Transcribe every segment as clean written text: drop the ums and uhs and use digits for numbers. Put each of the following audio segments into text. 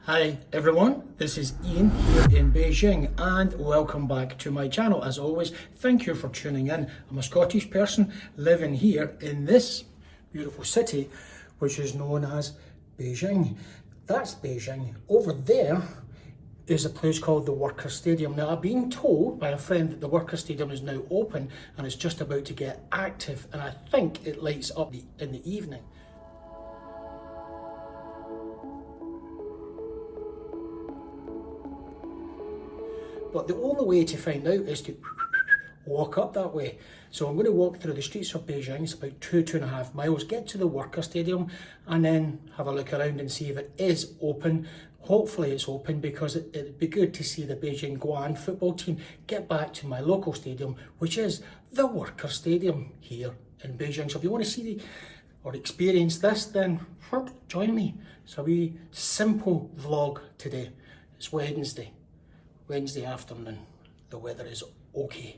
Hi everyone, this is Ian here in Beijing and welcome back to my channel. As always, thank you for tuning in. I'm a Scottish person living here in this beautiful city which is known as Beijing. That's Beijing. Over there is a place called the Workers Stadium. Now I've been told by a friend that the Workers Stadium is now open and it's just about to get active, and I think it lights up in the evening. But the only way to find out is to walk up that way. So I'm going to walk through the streets of Beijing. It's about 2.5 miles, get to the Worker Stadium and then have a look around and see if it is open. Hopefully it's open, because it'd be good to see the Beijing Guan football team get back to my local stadium, which is the Worker Stadium here in Beijing. So if you want to see or experience this, then join me. It's a wee simple vlog today. It's Wednesday afternoon. The weather is okay.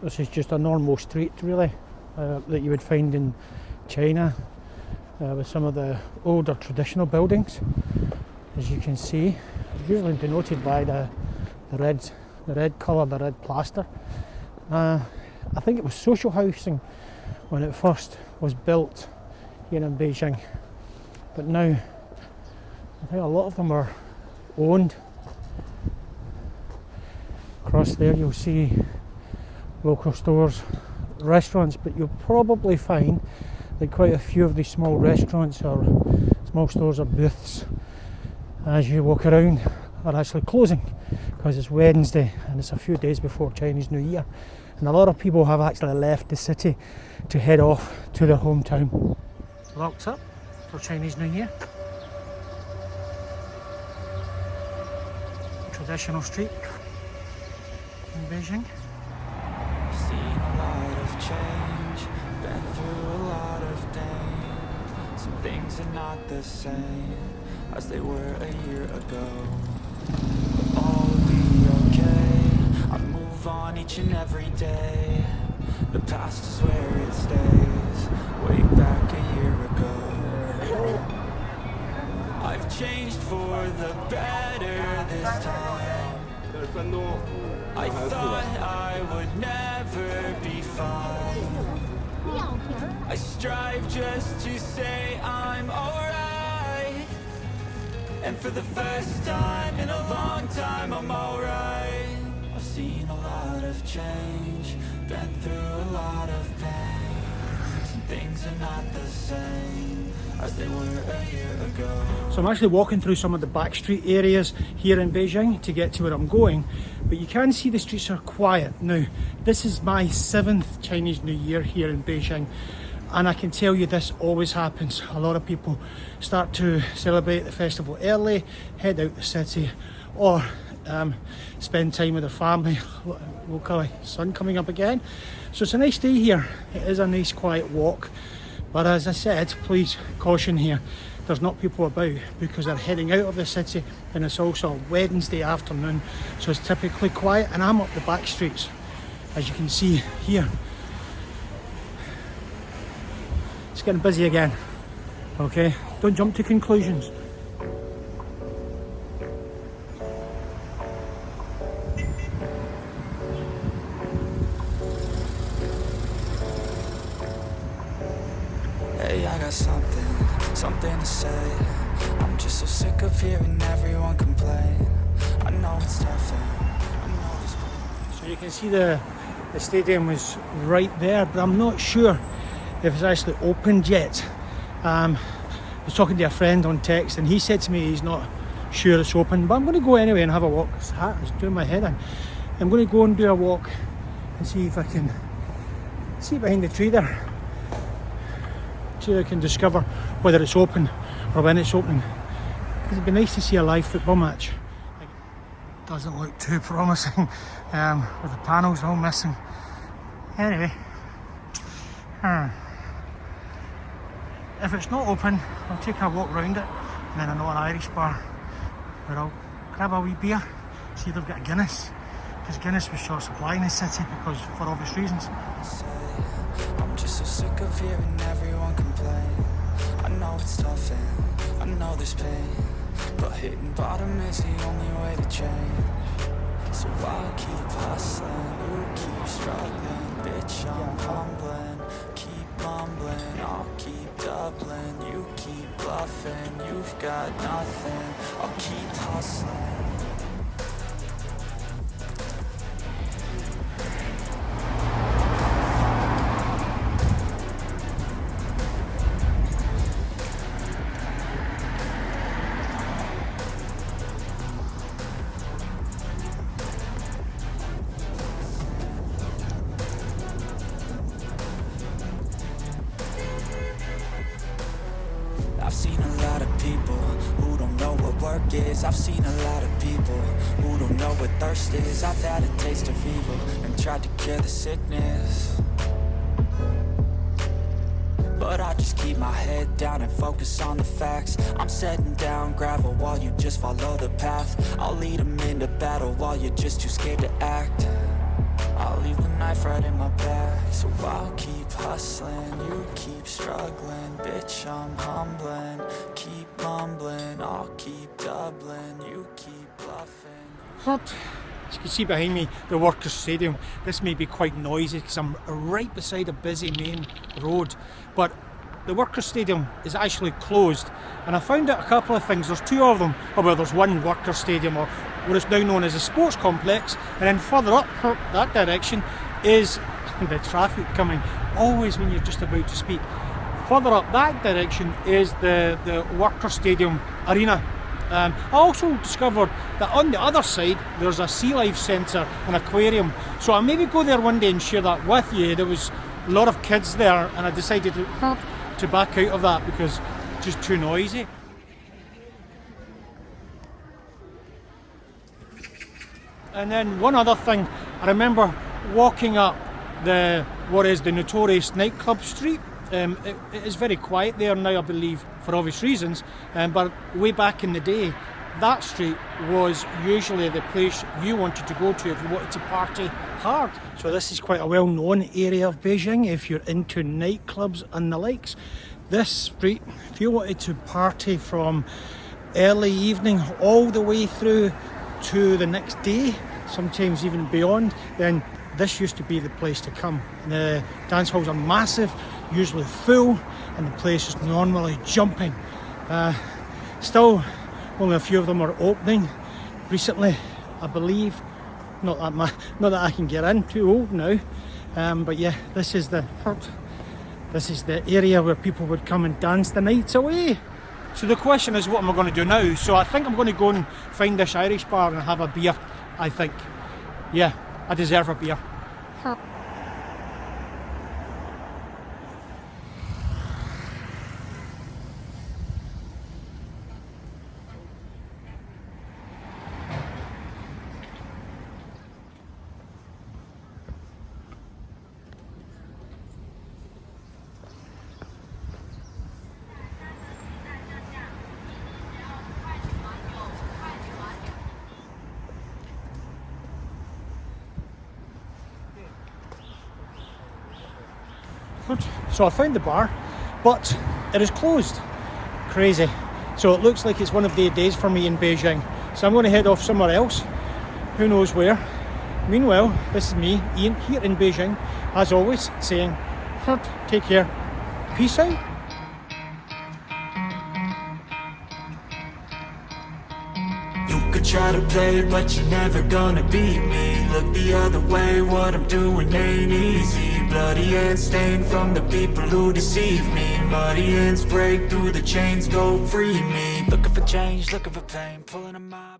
This is just a normal street really that you would find in China with some of the older traditional buildings. As you can see, usually denoted by the red colour, the red plaster. I think it was social housing when it first was built here in Beijing, but now I think a lot of them are owned. Across there you'll see local stores, restaurants, but you'll probably find that quite a few of these small restaurants or small stores or booths as you walk around are actually closing because it's Wednesday and it's a few days before Chinese New Year, and a lot of people have actually left the city to head off to their hometown. Locked up for Chinese New Year. Traditional street in Beijing. Seen a lot of change, been through a lot of pain. Some things are not the same as they were a year ago. But all will be okay, I move on each and every day. The past is where it stays, way back a year ago. I've changed for the better this time. I thought I would never be fine. I strive just to say I'm alright, and for the first time in a long time I'm alright. I've seen a lot of change, been through a lot of pain. Some things are not the same as they were a year ago. So I'm actually walking through some of the back street areas here in Beijing to get to where I'm going, but you can see the streets are quiet. Now, this is my 7th Chinese New Year here in Beijing, and I can tell you this always happens. A lot of people start to celebrate the festival early, head out the city, or spend time with their family locally. Sun coming up again, so it's a nice day here. It is a nice quiet walk. But as I said, please caution here, there's not people about because they're heading out of the city, and it's also a Wednesday afternoon, so it's typically quiet, and I'm up the back streets, as you can see here. It's getting busy again, okay? Don't jump to conclusions. Hey, I got something to say. I'm just so sick of hearing everyone complain. I know it's tough, I know it's... So you can see the stadium is right there, but I'm not sure if it's actually opened yet. I was talking to a friend on text and he said to me he's not sure it's open, but I'm going to go anyway and have a walk. This hat is doing my head in. I'm going to go and do a walk and see if I can see behind the tree there. See if I can discover whether it's open or when it's opening. It'd be nice to see a live football match. Doesn't look too promising with the panels all missing. Anyway, if it's not open, I'll take a walk round it, and then I know an Irish bar where I'll grab a wee beer, see if they've got a Guinness, because Guinness was short supply in the city because for obvious reasons. I'm just so sick of hearing everyone complain. I know it's tough and I know there's pain, but hitting bottom is the only way to change. So I'll keep hustling, you keep struggling. Bitch, I'm humbling, keep mumbling. I'll keep doubling, you keep bluffing. You've got nothing, I'll keep hustling. I've seen a lot of people who don't know what work is. I've seen a lot of people who don't know what thirst is. I've had a taste of evil and tried to cure the sickness, but I just keep my head down and focus on the facts. I'm setting down gravel while you just follow the path. I'll lead them into battle while you're just too scared to act. I'll leave the knife right in my back. So I'll keep hustling, you keep struggling. Bitch, I'm humbling, keep mumbling. I'll keep doubling, you keep bluffing. As you can see behind me, the Workers Stadium. This may be quite noisy because I'm right beside a busy main road, but the Workers Stadium is actually closed, and I found out a couple of things. There's two of them. Oh, well, there's one Workers Stadium, or what is now known as a sports complex, and then further up that direction is the traffic coming always when you're just about to speak. Further up that direction is the Workers Stadium arena. I also discovered that on the other side there's a sea life centre and aquarium, so I'll maybe go there one day and share that with you. There was a lot of kids there, and I decided to back out of that because it's just too noisy. And then one other thing, I remember walking up what is the notorious nightclub street. It is very quiet there now, I believe, for obvious reasons, but way back in the day, that street was usually the place you wanted to go to if you wanted to party hard. So this is quite a well-known area of Beijing if you're into nightclubs and the likes. This street, if you wanted to party from early evening all the way through to the next day, sometimes even beyond, then this used to be the place to come. The dance halls are massive, usually full, and the place is normally jumping. Still, only a few of them are opening recently, I believe. Not that I can get in, too old now. But yeah, this is the area where people would come and dance the nights away. So the question is, what am I going to do now? So I think I'm going to go and find this Irish bar and have a beer, I think. Yeah, I deserve a beer. So I found the bar, but it is closed. Crazy. So it looks like it's one of the days for me in Beijing. So I'm going to head off somewhere else. Who knows where. Meanwhile, this is me, Ian, here in Beijing, as always, saying, take care. Peace out. Try to play, but you're never gonna beat me. Look the other way, what I'm doing ain't easy. Bloody hands stained from the people who deceive me. Muddy hands break through the chains, go free me. Looking for change, looking for pain, pulling them out.